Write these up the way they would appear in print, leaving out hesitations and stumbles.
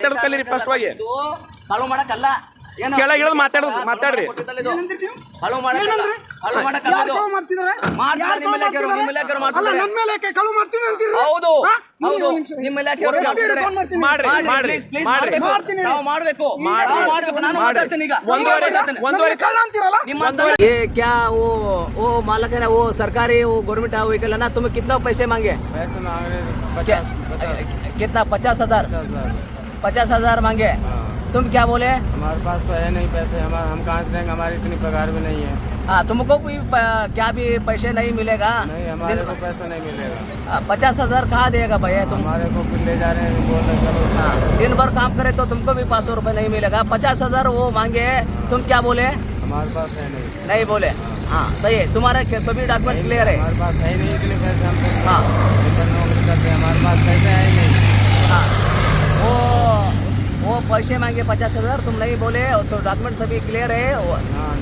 ಮಾತಾಡೋದು ಕಲೀರಿ ಸ್ಪಷ್ಟವಾಗಿ. ಕಳು ಮಾಡಕ್ಕಲ್ಲ, ಕೆಳಗೆ ಇಳಿದು ಮಾತಾಡ್ರಿ. ಹೌದು, ನಿಮ್ಮ ಇಲಾಖೆಯವರು क्या वो मालक है ना, वो सरकारी वो गवर्नमेंट व्हीकल है ना, तुम्हें कितना पैसे मांगे? कितना? 50,000 मांगे। तुम क्या बोले? हमारे पास तो है नहीं पैसे, हम कहाँ से देंगे, हमारी इतनी पगार भी नहीं है। हाँ, तुमको भी क्या भी पैसे नहीं मिलेगा? नहीं, हमारे को पैसा नहीं मिलेगा। 50,000 कहाँ देगा भैया? तुम हमारे को ले जा रहे हैं, बोल रहे चलो। दिन भर काम करे तो तुमको भी 500 रुपये नहीं मिलेगा। 50,000 वो मांगे, तुम क्या बोले? हमारे पास है नहीं बोले। हाँ सही है, तुम्हारे सभी डॉक्यूमेंट्स क्लियर है? हमारे पास है नहीं इतने पैसे, हम हाँ नौकरी करते हैं, हमारे पास पैसे है नहीं। हाँ, वो पैसे मांगे 50,000, तुम नहीं बोले तो डॉक्यूमेंट सभी क्लियर है।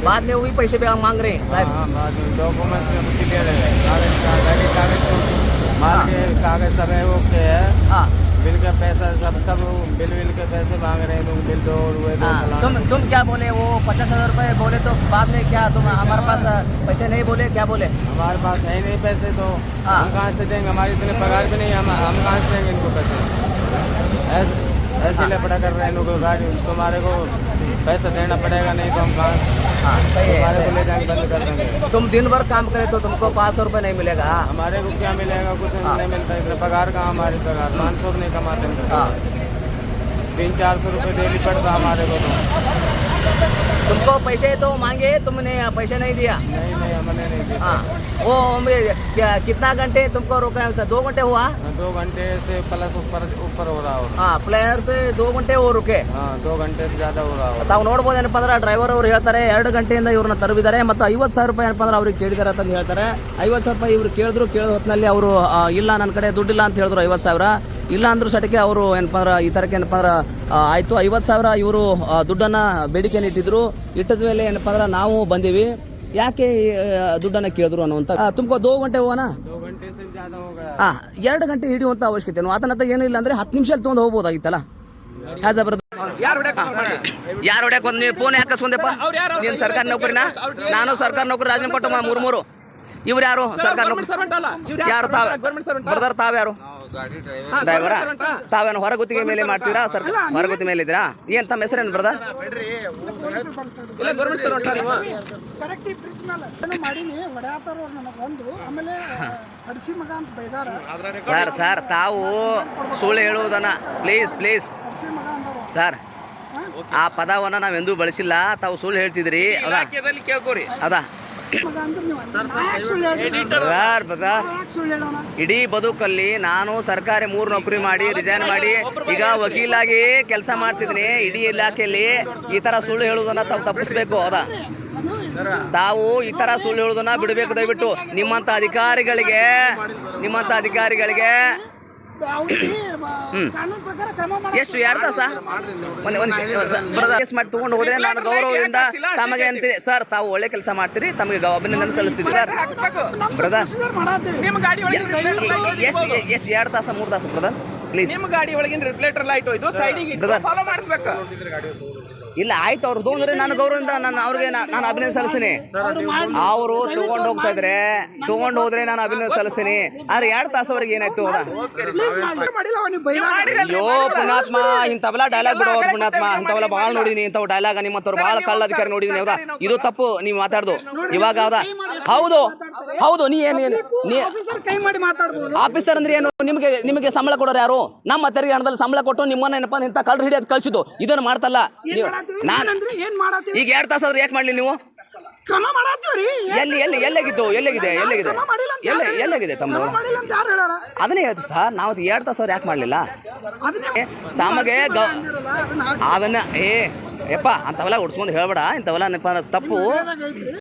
बाद में वही पैसे भी मांग रहे हैं साहब। बाद में डॉक्यूमेंट्स क्लियर है, कागज सब है ओके है। हाँ, बिल का पैसा सब बिल के पैसे मांग रहे हैं, बिल दो हुए। तुम क्या बोले? वो 50,000 रुपये बोले तो बाद में क्या तुम हमारे पास पैसे नहीं बोले? क्या बोले? हमारे पास है नहीं पैसे, तो हम कहाँ से देंगे, हमारी इतने पगार भी नहीं, हम कहाँ से देंगे इनको पैसे? ऐसे लपड़ा कर रहे हैं लोग, गाड़ी तुम्हारे को पैसा देना पड़ेगा, नहीं तो हम कहाँ सही है, को ले जाएंगे, बंद कर देंगे। तुम दिन भर काम करे तो तुमको 500 रुपये नहीं मिलेगा। हमारे को क्या मिलेगा? कुछ नहीं मिलता, इतना पगार कहाँ, हमारी पगार 500 नहीं कमाते, 300-400 रुपये डेली पड़ता हमारे को। तो तुमको पैसे तो मांगे, तुमने पैसे नहीं दिया? नहीं, हमने नहीं दिया। हाँ, वो कितना घंटे तुमको रोका है? 2 घंटे हुआ? 2 घंटे से प्लस ऊपर हो रहा हो। हाँ, प्लेयर से 2 घंटे वो रुके। हाँ, 2 घंटे से ज़्यादा हो रहा हो। ತಾವು ನೋಡ್ಬೋದು ಏನಪ್ಪ ಅಂದ್ರೆ ಡ್ರೈವರ್ ಅವರು ಹೇಳ್ತಾರೆ 2 ಗಂಟೆಯಿಂದ ಇವ್ರನ್ನ ತರಬಿದ್ದಾರೆ ಮತ್ತು 50,000 ರೂಪಾಯಿ ಏನಪ್ಪ ಅಂದ್ರೆ ಅವ್ರಿಗೆ ಕೇಳಿದಾರೆ ಅಂತ ಹೇಳ್ತಾರೆ. 50,000 ರೂಪಾಯಿ ಇವ್ರು ಕೇಳಿದ್ರು, ಕೇಳೋ ಹೊತ್ತಿನಲ್ಲಿ ಅವರು ಇಲ್ಲ ನನ್ನ ಕಡೆ ದುಡ್ಡಿಲ್ಲ ಅಂತ ಹೇಳಿದ್ರು. 50,000 ಇಲ್ಲ ಅಂದ್ರು ಸಟಕ್ಕೆ ಅವರು ಏನಪ್ಪ ಅಂದ್ರೆ ಈ ಥರಕ್ಕೆ ಏನಪ್ಪ ಅಂದ್ರೆ ಆಯಿತು 50,000 ಇವರು ದುಡ್ಡನ್ನು ಬೇಡಿಕೆಯನ್ನು ಇಟ್ಟಿದ್ರು. ಇಟ್ಟದ ಮೇಲೆ ಏನಪ್ಪ ಅಂದ್ರೆ ನಾವು ಬಂದೀವಿ, ಯಾಕೆ ದುಡ್ಡನ್ನು ಕೇಳಿದ್ರು ಅನ್ನುವಂಥ. ತುಮಕೋ 2 ಗಂಟೆ ಹೋಗೋಣ? 2 घंटे से ज़्यादा हो गया। ಹಾಂ, 2 ಗಂಟೆ ಹಿಡಿಯುವಂಥ ಅವಶ್ಯಕತೆ ಆತನತ್ತ ಏನಿಲ್ಲ ಅಂದರೆ 10 ನಿಮಿಷದಲ್ಲಿ ತೊಗೊಂಡು ಹೋಗ್ಬೋದಾಗಿತ್ತಲ್ಲ. ಯಾರು ಹೊಡ್ಯಾಕ ಬಂದು ನೀನು ಫೋನ್ ಯಾಕೆ ಕಸ್ಕೊಂಡೆಪ್ಪ? ನೀನು ಸರ್ಕಾರಿ ನೌಕರಿನ? ನಾನು ಸರ್ಕಾರಿ ನೌಕರಿ ರಾಜೀನಾಮೆ ಕೊಟ್ಟು 3 ಇವ್ರು ಯಾರು? ಸರ್ಕಾರಿ ನೌಕರಿ ಯಾರು? ಬ್ರದರ್ ತಾವ್ಯಾರು? ಡ್ರೈವರ? ತಾವೇನು ಹೊರಗುತ್ತಿಗೆ ಮೇಲೆ ಮಾಡ್ತೀರಾ? ಹೊರಗುತ್ತಿ ಮೇಲೆ ಇದ್ದೀರಾ? ಏನು ತಮ್ಮ ಹೆಸರೇನು ಬ್ರದರ್? ಸರ್ ತಾವು ಸುಳ್ಳು ಹೇಳುವುದನ್ನ ಪ್ಲೀಸ್ ಸರ್, ಆ ಪದವನ್ನು ನಾವೆಂದೂ ಬಳಸಿಲ್ಲ. ತಾವು ಸುಳ್ಳು ಹೇಳ್ತಿದ್ರಿ. ಅದಾ ಇಡೀ ಬದುಕಲ್ಲಿ ನಾನು ಸರ್ಕಾರಿ 3 ನೌಕರಿ ಮಾಡಿ ರಿಸೈನ್ ಮಾಡಿ ಈಗ ವಕೀಲಾಗಿ ಕೆಲಸ ಮಾಡ್ತಿದ್ದೀನಿ. ಇಡೀ ಇಲಾಖೆಯಲ್ಲಿ ಈ ತರ ಸುಳ್ಳು ಹೇಳುವುದನ್ನ ತಾವು ತಪ್ಪಿಸ್ಬೇಕು. ಹೌದಾ? ತಾವು ಈ ತರ ಸುಳ್ಳು ಹೇಳುವುದನ್ನ ಬಿಡಬೇಕು ದಯವಿಟ್ಟು. ನಿಮ್ಮಂತ ಅಧಿಕಾರಿಗಳಿಗೆ ಎಷ್ಟು 2 ತಾಸ ಕೇಸ್ ಮಾಡಿ ತಗೊಂಡು ಹೋದ್ರೆ ನಾನು ಗೌರವದಿಂದ ತಮಗೆ ಅಂತೀನಿ ಸರ್. ತಾವು ಒಳ್ಳೆ ಕೆಲಸ ಮಾಡ್ತೀರಿ, ತಮಗೆ ಅಭಿನಂದನೆ ಸಲ್ಲಿಸ್ತೀವಿ ಬ್ರದರ್. ಎಷ್ಟು 2 ತಾಸ 3 ತಾಸ ಬ್ರದರ್? ಪ್ಲೀಸ್, ನಿಮ್ಮ ಗಾಡಿ ಒಳಗಿನ ರಿಫ್ಲೆಕ್ಟರ್ ಲೈಟ್ ಹೋಯ್ತು, ಸೈಡಿಗೆ ಫಾಲೋ ಮಾಡಿಸ್ಬೇಕು. ಇಲ್ಲ ಆಯ್ತು, ಅವ್ರು ತಗೊಂಡ್ರೆ ನಾನು ಗೌರವದಿಂದ ಅವ್ರಿಗೆ ನಾನು ಅಭಿನಂದನೆ ಸಲ್ಲಿಸ್ತೀನಿ. ಅವರು ತಗೊಂಡು ಹೋದ್ರೆ ನಾನು ಅಭಿನಂದನೆ ಸಲ್ಲಿಸ್ತೀನಿ. ಆದ್ರೆ 2 ತಾಸವರೆಗೆ ಏನಾಯ್ತು? ಅಯ್ಯೋ ಪುಣ್ಯಾತ್ಮ, ಇಂಥವೆಲ್ಲ ಡೈಲಾಗ್ ಬಿಡೋ ಪುಣ್ಯಾತ್ಮ. ಇಂಥವೆಲ್ಲ ಭಾಳ ನೋಡಿದೀನಿ, ಇಂಥವು ಡೈಲಾಗ್ ನಿಮ್ಮಂಥವ್ರು ಭಾಳ ಕಳ್ಳ ಅಧಿಕಾರಿ ನೋಡಿದೀನಿ. ಹೌದಾ? ಇದು ತಪ್ಪು ನೀವು ಮಾತಾಡ್ದು ಇವಾಗ. ಹೌದಾ? ಹೌದು. ನೀ ಆಫೀಸರ್ ಅಂದ್ರೆ ಏನು? ನಿಮಗೆ ಸಂಬಳ ಕೊಡೋರು ಯಾರು? ನಮ್ಮ ತೆರಿಗೆ ಹಣದಲ್ಲಿ ಸಂಬಳ ಕೊಟ್ಟು ನಿಮ್ಮನ್ನ ಏನಪ್ಪ ಇಂಥ ಕಳ್ಳ ಹಿಡಿಯೋದು ಕಳ್ಸಿದ್ದು. ಇದನ್ನು ಮಾಡ್ತಲ್ಲ ಈಗ 2 ತಾಸ ಆದ್ರೆ ಯಾಕೆ ಮಾಡ್ಲಿ ನೀವು? ಎಲ್ಲಿಗಿದೆ ತಮ್ಮ? ಅದನ್ನೇ ಹೇಳ್ತೀವಿ ಸರ್, ನಾವು 2 ತಾಸ ಅವ್ರು ಯಾಕೆ ಮಾಡ್ಲಿಲ್ಲ? ತಮಗೆ ಅವನ್ನ ಯಪ್ಪ ಅಂಥವೆಲ್ಲ ಉಡ್ಸ್ಕೊಂಡು ಹೇಳ್ಬೇಡ. ಇಂಥವೆಲ್ಲ ತಪ್ಪು.